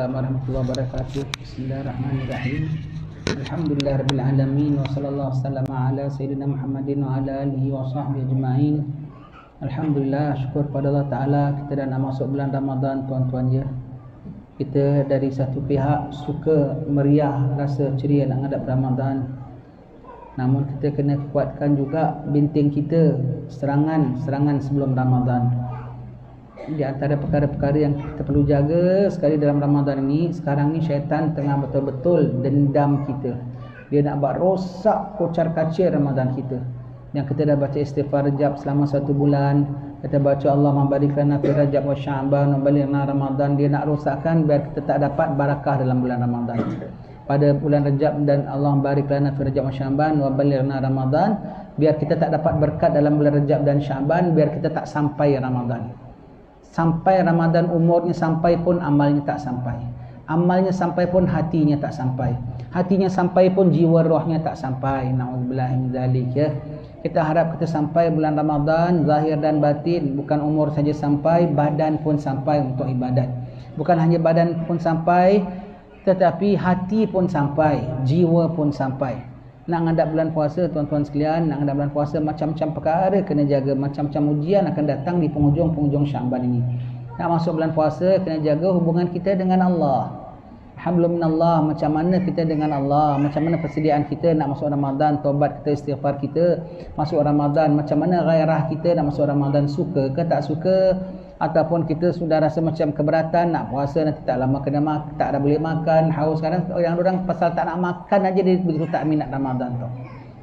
Waalaikumsalam warahmatullahi wabarakatuh. Bismillahirrahmanirrahim. Alhamdulillahirabbil alamin wa sallallahu wasallam ala sayyidina Muhammadin wa ala alihi wa sahbihi ajma'in. Alhamdulillah, syukur pada Allah Taala kita dah nak masuk bulan Ramadan, tuan-tuan ya. Kita dari satu pihak suka meriah, rasa ceria nak ngadap Ramadan. Namun kita kena kuatkan juga binting kita serangan sebelum Ramadan. Di antara perkara-perkara yang kita perlu jaga sekali dalam Ramadan ini, sekarang ni syaitan tengah betul-betul dendam kita. Dia nak buat rosak kocar-kacir Ramadan kita. Yang kita dah baca istighfar Rajab selama 1 bulan, kita baca Allah barik lana fi Rajab wa Sya'ban wa balighna Ramadan, dia nak rosakkan biar kita tak dapat barakah dalam bulan Ramadan. Pada bulan Rajab dan Allah barik lana fi Rajab wa Sya'ban wa balighna Ramadan, biar kita tak dapat berkat dalam bulan Rajab dan Sya'ban, biar kita tak sampai Ramadan. Sampai Ramadan umurnya sampai pun amalnya tak sampai. Amalnya sampai pun hatinya tak sampai. Hatinya sampai pun jiwa rohnya tak sampai. Na'udzubillah min dzalik ya. Kita harap kita sampai bulan Ramadan zahir dan batin, bukan umur saja sampai, badan pun sampai untuk ibadat. Bukan hanya badan pun sampai, tetapi hati pun sampai, jiwa pun sampai. Nak ngadap bulan puasa tuan-tuan sekalian, nak ngadap bulan puasa macam-macam perkara kena jaga, macam-macam ujian akan datang di penghujung-penghujung Syaban ini. Nak masuk bulan puasa kena jaga hubungan kita dengan Allah. Hablum minallah, macam mana kita dengan Allah, macam mana persediaan kita nak masuk Ramadan, taubat kita, istighfar kita masuk Ramadan, macam mana gairah kita nak masuk Ramadan, suka ke tak suka, ataupun kita sudah rasa macam keberatan nak puasa nanti tak lama kena tak ada boleh makan, haus. Sekarang orang pasal tak nak makan aja dia begitu tak minat Ramadan tu.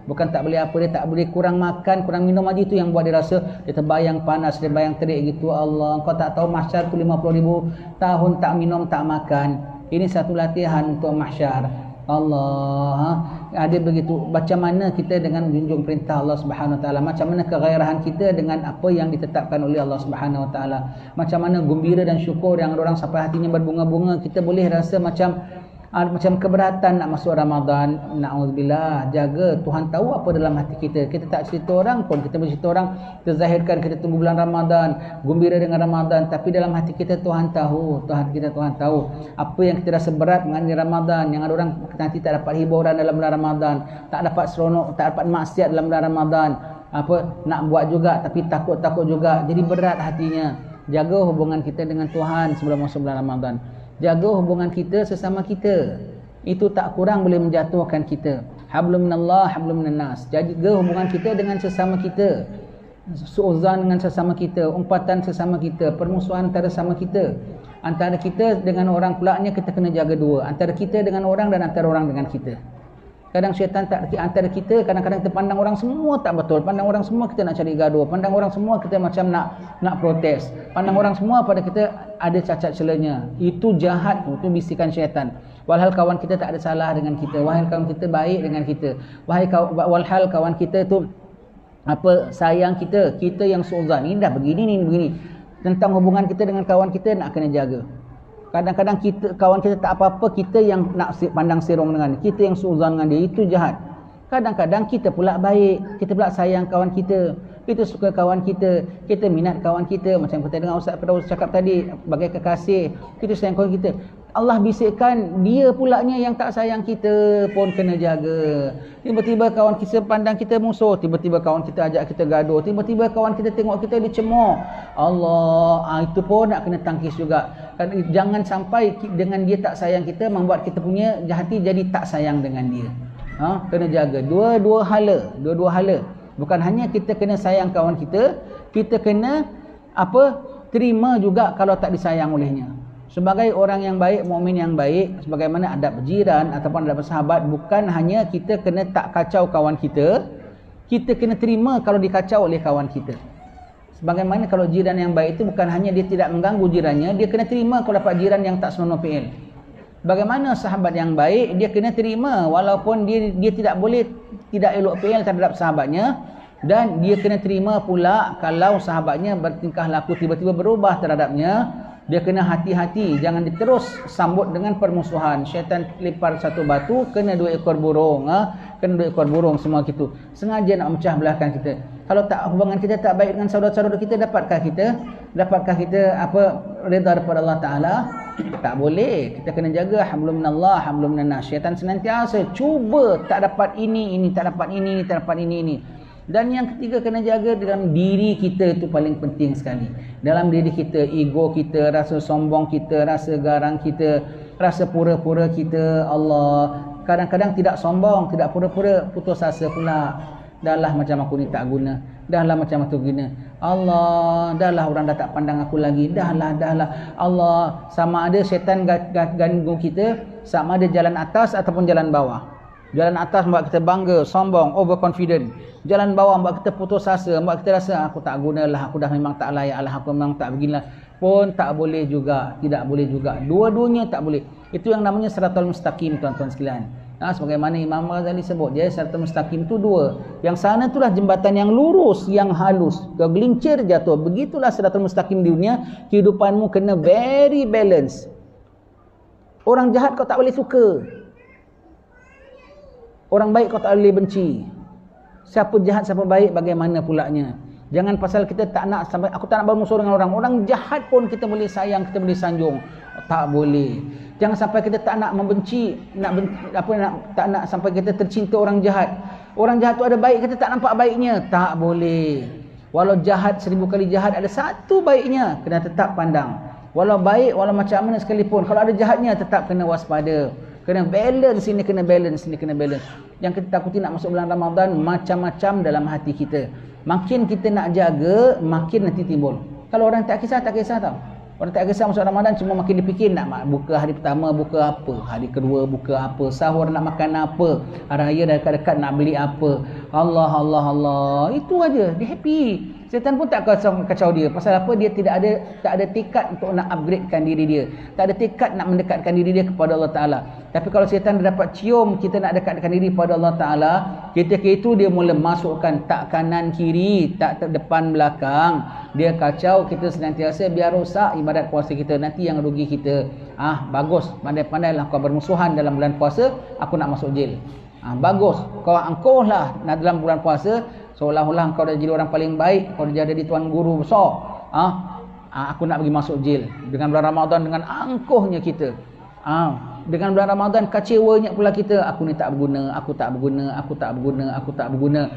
Bukan tak boleh apa, dia tak boleh kurang makan, kurang minum aja, itu yang buat dia rasa dia terbayang panas, dia bayang terik gitu. Allah, kau tak tahu mahsyar tu 50,000 tahun tak minum tak makan. Ini satu latihan untuk mahsyar. Allah, ada begitu. Macam mana kita dengan menjunjung perintah Allah Subhanahu Wa Taala, macam mana kegairahan kita dengan apa yang ditetapkan oleh Allah Subhanahu Wa Taala, macam mana gembira dan syukur yang orang sampai hatinya berbunga-bunga, kita boleh rasa macam keberatan nak masuk Ramadan. Na'udzubillah, jaga. Tuhan tahu apa dalam hati kita. Kita tak cerita orang pun, kita bercerita orang, kita zahirkan kita tunggu bulan Ramadan, gembira dengan Ramadan, tapi dalam hati kita Tuhan tahu. Tuhan tahu apa yang kita rasa berat mengenai Ramadan, yang ada orang nanti tak dapat hiburan dalam bulan Ramadan, tak dapat seronok, tak dapat maksiat dalam bulan Ramadan, apa nak buat juga tapi takut juga, jadi berat hatinya. Jaga hubungan kita dengan Tuhan sebelum masuk bulan Ramadan. Jaga hubungan kita sesama kita. Itu tak kurang boleh menjatuhkan kita. Hablum minallah, hablum minannas. Jaga hubungan kita dengan sesama kita. Suuzan dengan sesama kita, umpatan sesama kita, permusuhan antara sesama kita. Antara kita dengan orang pulaknya kita kena jaga dua. Antara kita dengan orang dan antara orang dengan kita. Kadang syaitan tak antara kita, kadang-kadang kita pandang orang semua tak betul, pandang orang semua kita nak cari gaduh, pandang orang semua kita macam nak protes, pandang orang semua pada kita ada cacat celanya. Itu jahat, itu bisikan syaitan. Walhal kawan kita tak ada salah dengan kita, walhal kawan kita baik dengan kita, walhal kawan kita tu sayang kita yang suuzan. Ini dah begini. Tentang hubungan kita dengan kawan kita nak kena jaga. Kadang-kadang kawan kita tak apa-apa, kita yang nak pandang serong dengan dia, kita yang suuzan dengan dia, itu jahat. Kadang-kadang kita pula baik, kita pula sayang kawan kita, kita suka kawan kita, kita minat kawan kita. Macam kita dengar Ustaz Firdaus cakap tadi, bagai kekasih, kita sayang kawan kita. Allah bisikkan dia pulaknya yang tak sayang kita pun kena jaga. Tiba-tiba kawan kita pandang kita musuh, tiba-tiba kawan kita ajak kita gaduh, tiba-tiba kawan kita tengok kita dicemooh. Allah, itu pun nak kena tangkis juga. Jangan sampai dengan dia tak sayang kita membuat kita punya hati jadi tak sayang dengan dia. Kena jaga dua-dua hala. Bukan hanya kita kena sayang kawan kita, kita kena terima juga kalau tak disayang olehnya. Sebagai orang yang baik, mukmin yang baik, sebagaimana adab berjiran ataupun adab bersahabat, bukan hanya kita kena tak kacau kawan kita, kita kena terima kalau dikacau oleh kawan kita. Sebagaimana kalau jiran yang baik itu bukan hanya dia tidak mengganggu jirannya, dia kena terima kalau dapat jiran yang tak senonoh fi'il. Bagaimana sahabat yang baik, dia kena terima walaupun dia tidak boleh tidak elok fi'il terhadap sahabatnya, dan dia kena terima pula kalau sahabatnya bertingkah laku tiba-tiba berubah terhadapnya. Dia kena hati-hati, jangan diterus sambut dengan permusuhan. Syaitan lempar satu batu, kena 2 ekor burung. Kena 2 ekor burung semua gitu. Sengaja nak memecah belahkan kita. Kalau tak hubungan kita tak baik dengan saudara-saudara kita, dapatkah kita apa redha daripada Allah Taala? Tak boleh. Kita kena jaga hablum minallah, hablum minan nas. Syaitan senantiasa cuba tak dapat ini tak dapat ini, tak dapat ini. Dan yang ketiga, kena jaga dalam diri kita, itu paling penting sekali. Dalam diri kita, ego kita, rasa sombong kita, rasa garang kita, rasa pura-pura kita. Allah kadang-kadang tidak sombong, tidak pura-pura, putus asa pula. Dahlah macam aku ni tak guna, dahlah macam aku guna, Allah, dahlah orang dah tak pandang aku lagi, dahlah Allah. Sama ada syaitan ganggu kita, sama ada jalan atas ataupun jalan bawah. Jalan atas buat kita bangga, sombong, overconfident. Jalan bawah buat kita putus asa, buat kita rasa aku tak gunalah, aku dah memang tak layak lah, aku memang tak beginilah. Pun tak boleh juga, tidak boleh juga. Dua-duanya tak boleh. Itu yang namanya siratal mustaqim, tuan-tuan sekalian. Sebagaimana Imam Ghazali sebut, dia siratal mustaqim tu dua. Yang sana itulah jembatan yang lurus, yang halus. Kau gelincir jatuh. Begitulah siratal mustaqim di dunia. Kehidupanmu kena very balance. Orang jahat kau tak boleh suka. Orang baik kau tak boleh benci. Siapa jahat, siapa baik, bagaimana pulaknya. Jangan pasal kita tak nak sampai, aku tak nak bermusuh dengan orang. Orang jahat pun kita boleh sayang, kita boleh sanjung. Tak boleh. Jangan sampai kita tak nak membenci, tak nak sampai kita tercinta orang jahat. Orang jahat tu ada baik, kita tak nampak baiknya. Tak boleh. Walau jahat 1000 kali jahat, ada satu baiknya, kena tetap pandang. Walau baik, walau macam mana sekalipun, kalau ada jahatnya, tetap kena waspada. Kena balance ini, kena balance ini, kena balance. Yang kita takuti nak masuk bulan Ramadan, macam-macam dalam hati kita. Makin kita nak jaga, makin nanti timbul. Kalau orang tak kisah tau. Orang tak kisah masuk Ramadan, cuma makin dipikir nak buka hari pertama, buka apa, hari kedua buka apa, sahur nak makan apa, hari raya dah dekat-dekat nak beli apa. Allah, itu aja. Dia happy. Syaitan pun tak kacau dia. Pasal apa? Dia tak ada tekad untuk nak upgradekan diri dia. Tak ada tekad nak mendekatkan diri dia kepada Allah Ta'ala. Tapi kalau syaitan dia dapat cium kita nak dekatkan diri kepada Allah Ta'ala, ketika itu dia mula masukkan tak kanan kiri, tak depan belakang. Dia kacau kita senantiasa, biar rosak ibadat puasa kita. Nanti yang rugi kita. Bagus. Pandai-pandailah kau bermusuhan dalam bulan puasa, aku nak masuk jail. Bagus. Engkau lah dalam bulan puasa, seolah-olah kau dah jadi orang paling baik, kau dah jadi tuan guru besar. Aku nak pergi masuk jail. Dengan bulan Ramadan, dengan angkuhnya kita. Dengan bulan Ramadan, kecewanya pula kita. Aku ni tak berguna, aku tak berguna.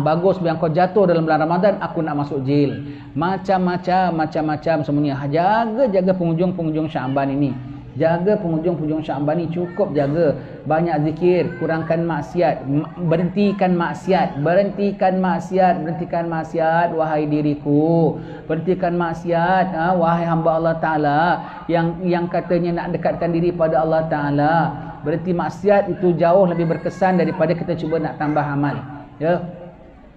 Bagus biar kau jatuh dalam bulan Ramadan, aku nak masuk jail. Macam-macam semuanya. Jaga penghujung-penghujung Syaban ini. Jaga penghujung-penghujung Syaban ni, cukup jaga. Banyak zikir, kurangkan maksiat, berhentikan maksiat, wahai diriku. Berhentikan maksiat, wahai hamba Allah Ta'ala yang katanya nak dekatkan diri pada Allah Ta'ala. Berhenti maksiat itu jauh lebih berkesan daripada kita cuba nak tambah amal. Ya.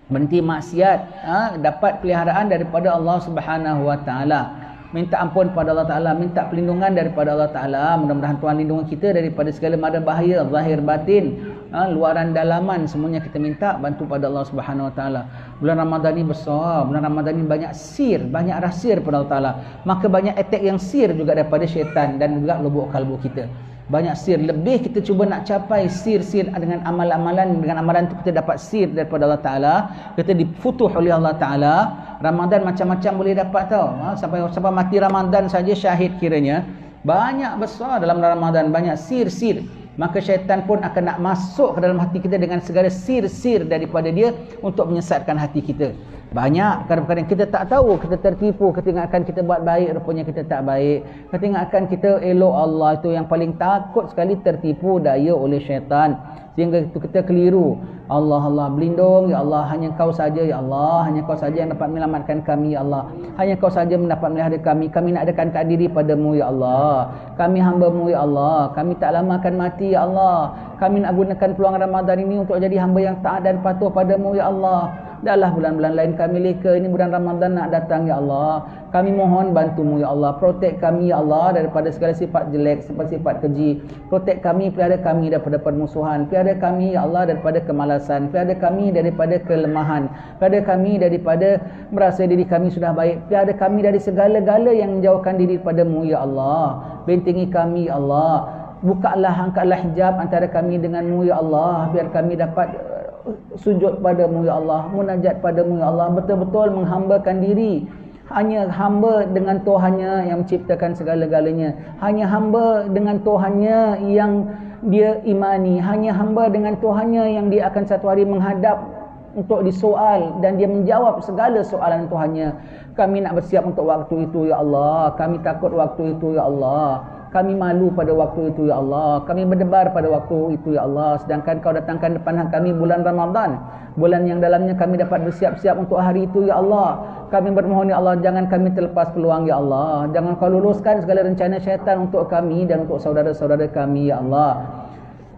Berhenti maksiat, dapat peliharaan daripada Allah Subhanahu Wa Ta'ala. Minta ampun pada Allah Ta'ala, minta perlindungan daripada Allah Ta'ala. Mudah-mudahan Tuhan lindungi kita daripada segala mara bahaya, zahir batin, luaran dalaman, semuanya kita minta bantu pada Allah Subhanahu Wa Ta'ala. Bulan Ramadan ni besar, bulan Ramadan ni banyak sir, banyak rahsia daripada Allah Ta'ala. Maka banyak attack yang sir juga daripada syaitan dan juga lubuk kalbu kita. Banyak sir, lebih kita cuba nak capai sir-sir dengan amalan-amalan. Dengan amalan itu kita dapat sir daripada Allah Ta'ala, kita difutuh oleh Allah Ta'ala. Ramadan macam-macam boleh dapat tau. Sampai mati Ramadan saja syahid kiranya. Banyak besar dalam Ramadan, banyak sir-sir. Maka syaitan pun akan nak masuk ke dalam hati kita dengan segala sir-sir daripada dia untuk menyesatkan hati kita. Banyak kadang-kadang kita tak tahu, kita tertipu, kita ingatkan kita buat baik, rupanya kita tak baik. Kita ingatkan kita elok Allah, itu yang paling takut sekali, tertipu daya oleh syaitan. Sehingga itu kita keliru. Allah berlindung, ya Allah, hanya Kau saja, ya Allah, hanya Kau saja yang dapat menyelamatkan kami, ya Allah. Hanya Kau saja mendapat melihara kami. Kami nak dekatkan diri padamu, ya Allah. Kami hamba-Mu, ya Allah. Kami tak lama akan mati, ya Allah. Kami nak gunakan peluang Ramadan ini untuk jadi hamba yang taat dan patuh padamu, ya Allah. Dahlah bulan-bulan lain kami leka, ini bulan Ramadan nak datang, ya Allah. Kami mohon bantu-Mu, ya Allah. Protect kami, ya Allah, daripada segala sifat jelek, sifat keji. Protect kami, pelihara kami daripada permusuhan. Pelihara kami, ya Allah, daripada kemalasan. Pelihara kami daripada kelemahan. Pelihara kami daripada merasa diri kami sudah baik. Pelihara kami dari segala-gala yang menjauhkan diri padamu, ya Allah. Bentengi kami, ya Allah. Bukalah, angkatlah hijab antara kami denganmu, ya Allah. Biar kami dapat sujud padamu ya Allah, munajat padamu ya Allah, betul-betul menghambakan diri. Hanya hamba dengan Tuhannya yang menciptakan segala-galanya. Hanya hamba dengan Tuhannya yang dia imani. Hanya hamba dengan Tuhannya yang dia akan satu hari menghadap untuk disoal dan dia menjawab segala soalan Tuhannya. Kami nak bersiap untuk waktu itu ya Allah. Kami takut waktu itu ya Allah. Kami malu pada waktu itu ya Allah. Kami berdebar pada waktu itu ya Allah. Sedangkan kau datangkan depan kami bulan Ramadan, bulan yang dalamnya kami dapat bersiap-siap untuk hari itu ya Allah. Kami bermohon ya Allah, jangan kami terlepas peluang ya Allah. Jangan kau luluskan segala rencana syaitan untuk kami dan untuk saudara-saudara kami ya Allah.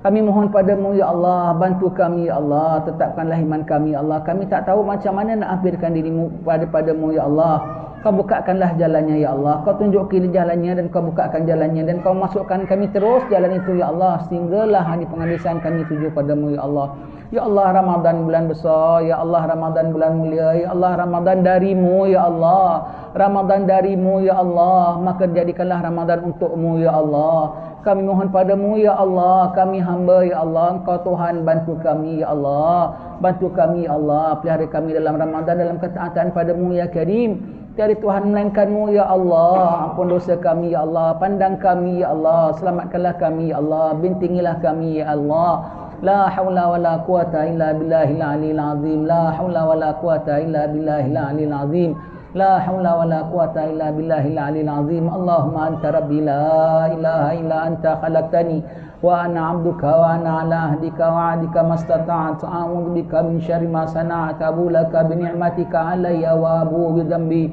Kami mohon padamu ya Allah, bantu kami ya Allah, tetapkanlah iman kami ya Allah. Kami tak tahu macam mana nak hampirkan dirimu padamu ya Allah. Kau bukakanlah jalannya ya Allah. Kau tunjuki jalannya dan kau bukakan jalannya. Dan kau masukkan kami terus jalan itu ya Allah. Sehinggalah hari penghabisan kami tuju padamu ya Allah. Ya Allah, Ramadan bulan besar. Ya Allah, Ramadan bulan mulia. Ya Allah, Ramadan darimu ya Allah. Ramadan darimu ya Allah. Maka jadikanlah Ramadan untukmu ya Allah. Kami mohon padamu ya Allah. Kami hamba ya Allah. Engkau Tuhan, bantu kami ya Allah. Bantu kami ya Allah. Pelihara kami dalam Ramadan, dalam ketaatan padamu ya Karim. Tiada Tuhan melainkanmu ya Allah. Ampun dosa kami ya Allah. Pandang kami ya Allah. Selamatkanlah kami ya Allah. Bintingilah kami ya Allah. La haula wa la quwata illa billahil aliyil azim. La haula wa la quwata illa billahil aliyil azim. La haula wa la quwata illa billahil aliyil azim. Allahumma anta rabbi la ilaha illa anta khalaqtani wa ana 'abduka wa ana 'ala ahdika wa 'adika mastata'tu a'udzu bika min syarri ma sana'tu abu laka bi ni'matika 'alayya wa abu bi dhanbi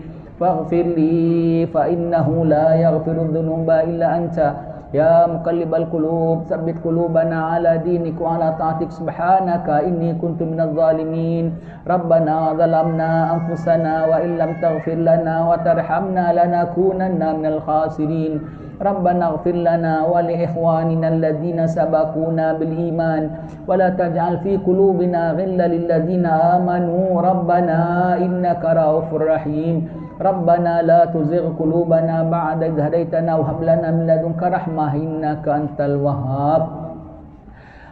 faghfir li fa innahu la yaghfiru dhunuba illa anta ya muqallibal qulub tsabbit qulubana 'ala dinik wa 'ala ta'atik subhanaka inni kuntu minadh dhalimin rabbana zalamna anfusana wa illam taghfir lana wa tarhamna lanakunanna minal khasirin ربنا اغفر لنا ولإخواننا الذين سبقونا بالإيمان ولا تجعل في قلوبنا غلا للذين آمنوا ربنا إنك رؤوف رحيم ربنا لا تزغ قلوبنا بعد إذ هديتنا وهب لنا من لدنك رحمة إنك أنت الوهاب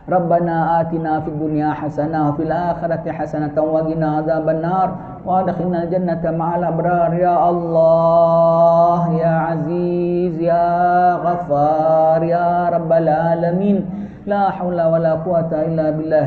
ربنا آتنا في الدنيا حسنة وفي الآخرة حسنة وقنا عذاب النار وادخلنا الجنة مع الأبرار يا الله يا عزيز يا غفار يا رب العالمين لا حول ولا قوة إلا بالله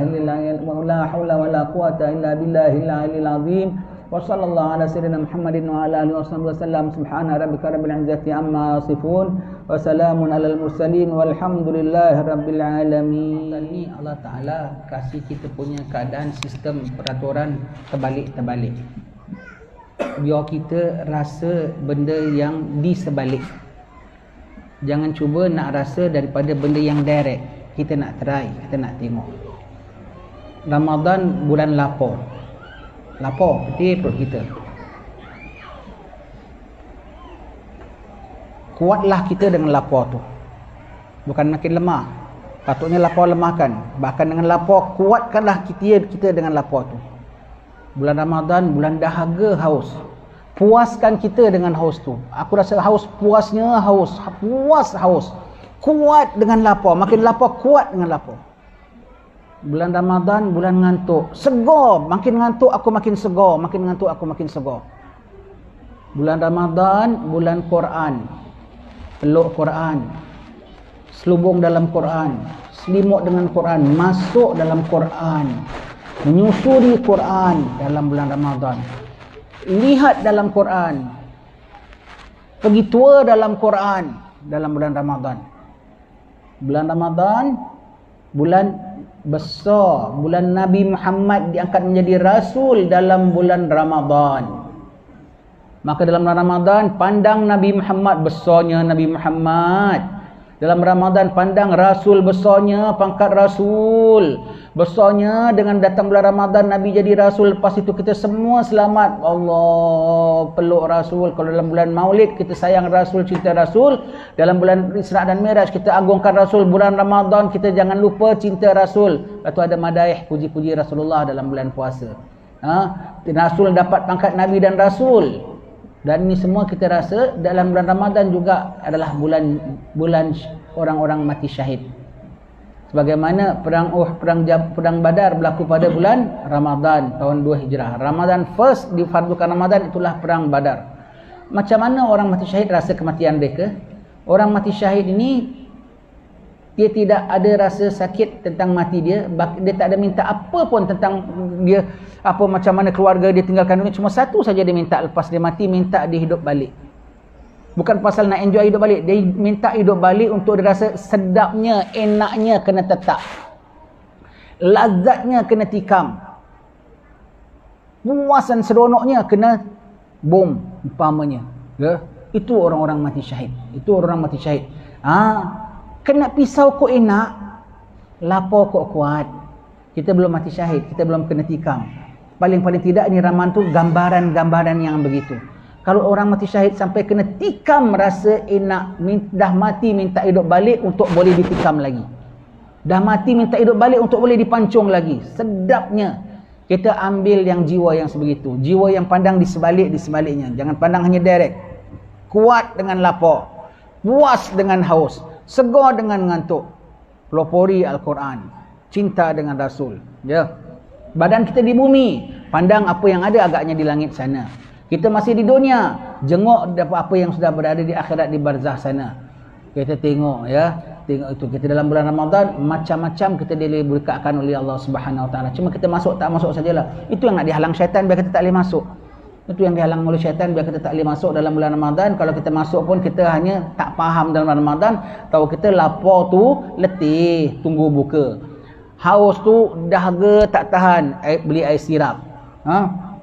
لا حول ولا قوة إلا بالله العلي العظيم وصلى الله على سيدنا محمد وعلى آله وصحبه وسلم سبحان ربك رب العزة عما يصفون وسلام على المرسلين والحمد لله رب العالمين. Ini Allah Ta'ala kasih kita punya keadaan sistem peraturan terbalik-terbalik. Biar kita rasa benda yang di sebalik. Jangan cuba nak rasa daripada benda yang direct. Kita nak try, kita nak tengok. Ramadan bulan lapar. Lapar betul perut kita. Kuatlah kita dengan lapar tu. Bukan makin lemah. Patutnya lapar lemahkan. Bahkan dengan lapar, kuatkanlah kita dengan lapar tu. Bulan Ramadan, bulan dahaga haus. Puaskan kita dengan haus tu. Aku rasa haus, puasnya haus. Puas haus. Kuat dengan lapar. Makin lapar, kuat dengan lapar. Bulan Ramadan, bulan ngantuk. Segar. Makin ngantuk, aku makin segar. Makin ngantuk, aku makin segar. Bulan Ramadan, bulan Quran. Peluk Quran. Selubung dalam Quran. Selimut dengan Quran. Masuk dalam Quran. Menyusuri Quran dalam bulan Ramadan. Lihat dalam Quran. Pergi tua dalam Quran dalam bulan Ramadan. Bulan Ramadan, bulan besar. Bulan Nabi Muhammad diangkat menjadi Rasul dalam bulan Ramadan. Maka dalam bulan Ramadan, pandang Nabi Muhammad, besarnya Nabi Muhammad. Dalam Ramadan, pandang Rasul, besarnya pangkat Rasul. Besarnya dengan datang bulan Ramadan, Nabi jadi Rasul. Lepas itu kita semua selamat. Allah peluk Rasul. Kalau dalam bulan Maulid, kita sayang Rasul, cinta Rasul. Dalam bulan Isra dan Miraj, kita agungkan Rasul. Bulan Ramadan, kita jangan lupa cinta Rasul. Lepas itu ada madaih, puji-puji Rasulullah dalam bulan puasa. Rasul dapat pangkat Nabi dan Rasul. Dan ini semua kita rasa dalam bulan Ramadan juga adalah bulan orang-orang mati syahid. Sebagaimana perang Badar berlaku pada bulan Ramadan tahun 2 Hijrah. Ramadan first difardukan Ramadan, itulah perang Badar. Macam mana orang mati syahid rasa kematian mereka? Orang mati syahid ini dia tidak ada rasa sakit tentang mati dia. Dia tak ada minta apa pun tentang dia, apa macam mana keluarga dia tinggalkan dunia. Cuma satu saja dia minta lepas dia mati, minta dia hidup balik. Bukan pasal nak enjoy hidup balik. Dia minta hidup balik untuk dia rasa sedapnya, enaknya kena tetap. Lazatnya kena tikam. Puasan seronoknya kena bom umpamanya. Ya? Itu orang-orang mati syahid. Itu orang mati syahid. Kena pisau kok enak, lapor kok kuat. Kita belum mati syahid, kita belum kena tikam. Paling-paling tidak ni ramalan tu gambaran-gambaran yang begitu. Kalau orang mati syahid sampai kena tikam rasa enak, dah mati minta hidup balik untuk boleh ditikam lagi. Dah mati minta hidup balik untuk boleh dipancung lagi. Sedapnya. Kita ambil yang jiwa yang sebegitu. Jiwa yang pandang di sebaliknya. Jangan pandang hanya direct. Kuat dengan lapar. Puas dengan haus. Segar dengan ngantuk. Pelopori Al-Quran. Cinta dengan Rasul. Ya. Badan kita di bumi. Pandang apa yang ada agaknya di langit sana. Kita masih di dunia, jenguk apa yang sudah berada di akhirat, di barzah sana. Kita tengok, ya, tengok itu. Kita dalam bulan Ramadan macam-macam kita diberkatkan oleh Allah Subhanahu Wa Taala. Cuma kita masuk tak masuk sajalah. Itu yang nak dihalang syaitan biar kita tak boleh masuk. Itu yang dihalang oleh syaitan biar kita tak boleh masuk dalam bulan Ramadan. Kalau kita masuk pun kita hanya tak faham dalam bulan Ramadan, tahu kita lapar tu letih, tunggu buka. Haus tu dahaga tak tahan, beli air sirap.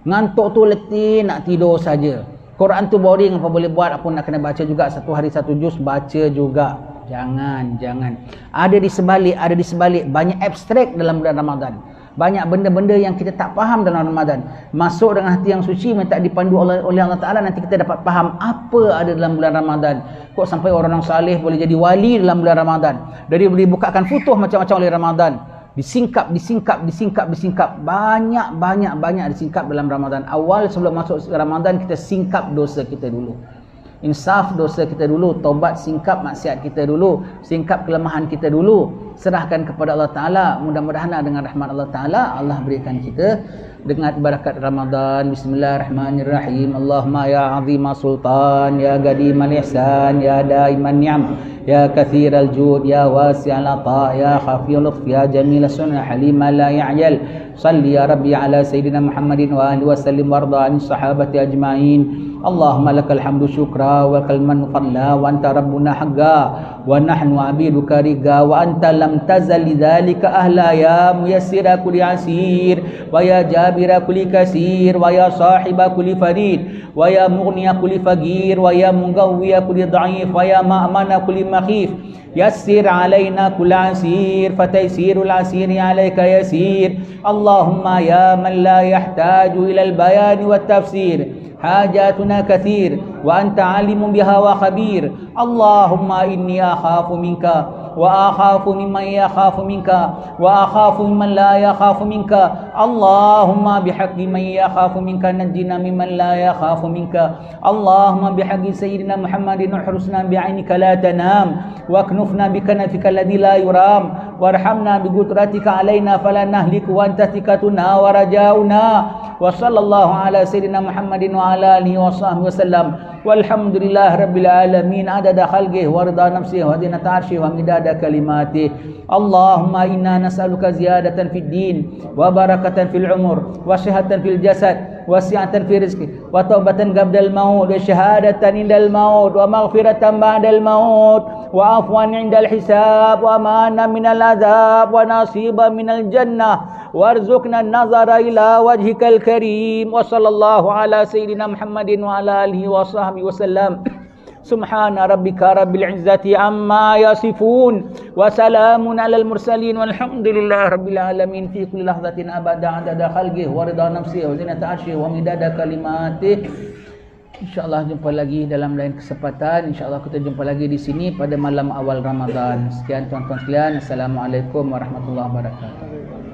Ngantuk tu letih, nak tidur saja. Quran tu boring, apa boleh buat, apa nak kena baca juga, satu hari satu juz baca juga. Jangan. Ada di sebalik banyak abstrak dalam bulan Ramadan. Banyak benda-benda yang kita tak faham dalam Ramadan. Masuk dengan hati yang suci, minta dipandu oleh Allah Ta'ala, nanti kita dapat faham apa ada dalam bulan Ramadan. Kok sampai orang saleh boleh jadi wali dalam bulan Ramadan. Dari boleh bukakan futuh macam-macam oleh Ramadan. Disingkap. Banyak disingkap dalam Ramadan. Awal sebelum masuk Ramadan, kita singkap dosa kita dulu. Insaf dosa kita dulu. Taubat, singkap maksiat kita dulu. Singkap kelemahan kita dulu. Serahkan kepada Allah Ta'ala. Mudah-mudahan dengan rahmat Allah Ta'ala, Allah berikan kita dengan barakat Ramadan. Bismillahirrahmanirrahim. Allahumma ya azimah sultan, ya gadimal ihsan, ya daiman ni'am, ya kathiral jud, ya wasi'al ata, ya khafiyul lutf, ya jamil sunnah, halima la ya'jal. Salli ya Rabbi ala Sayyidina Muhammadin wa alihi wa sallim warda an sahabati ajma'in. Allahumma lakal hamdu syukra wa lakal manu fadla wa anta rabbuna haqqa wa nahnu abiduka riga wa anta lam tazal lidzalika ahla ya muyassira kulli asir wa ya jabira kulli kasir wa ya sahiba kulli farid wa ya mughniya kulli faqir wa ya mugawwiya kulli dha'if wa ya ma'mana kulli makhif. Yassir alaina kull asir fataysirul asiri alayka yasir. Allahumma ya man la yahtaju ila al-bayan wa tafsir, hajatuna kathir wa anta alimun biha wa khabir. Allahumma inni akhafu minka wa akhafu mimman yakhafu minka wa akhafu mimman la yakhafu minka. Allahumma bihaqqi man yakhafu minka najjina mimman la yakhafu minka. Allahumma bihaqqi sayyidina Muhammadin uhrusna bi'ainika la tanam wa knufna bikanafika alladhi la yuram warhamna bigutratika alaina fala nahliku wa anta thikatuna wa rajauna. Wa sallallahu ala sayyidina Muhammadin wa ala alihi wa sahbihi wasallam. Walhamdulillah rabbil alamin adada khalqihi wa rida nafsihi wa zinata arshihi wa midada kalimatihi. Allahumma inna nas'aluka ziyadatan fid din wa barakatan fil umur wa sihhatan fil jasad wa si'atan fi rizqi wa taubatan qabla al maut wa syahadatan indal maut wa maghfiratan ba'da al maut wa afwan indal hisab wa amana minal adhab wa nasiban minal jannah warzuqna an-nazara ila wajhikal karim. Wa sallallahu ala sayyidina Muhammadin wa ala alihi wa sahbihi wasallam. Subhana rabbika rabbil izzati amma yasifun wa salamun alal mursalin walhamdulillahi rabbil alamin fi kulli lahzatin abada adada khalqihi wa rida nafsihi wa zinata arsyihi wa midada kalimatihi. InsyaAllah jumpa lagi dalam lain kesempatan. InsyaAllah kita jumpa lagi di sini pada malam awal Ramadan. Sekian tuan-tuan sekalian. Assalamualaikum warahmatullahi wabarakatuh.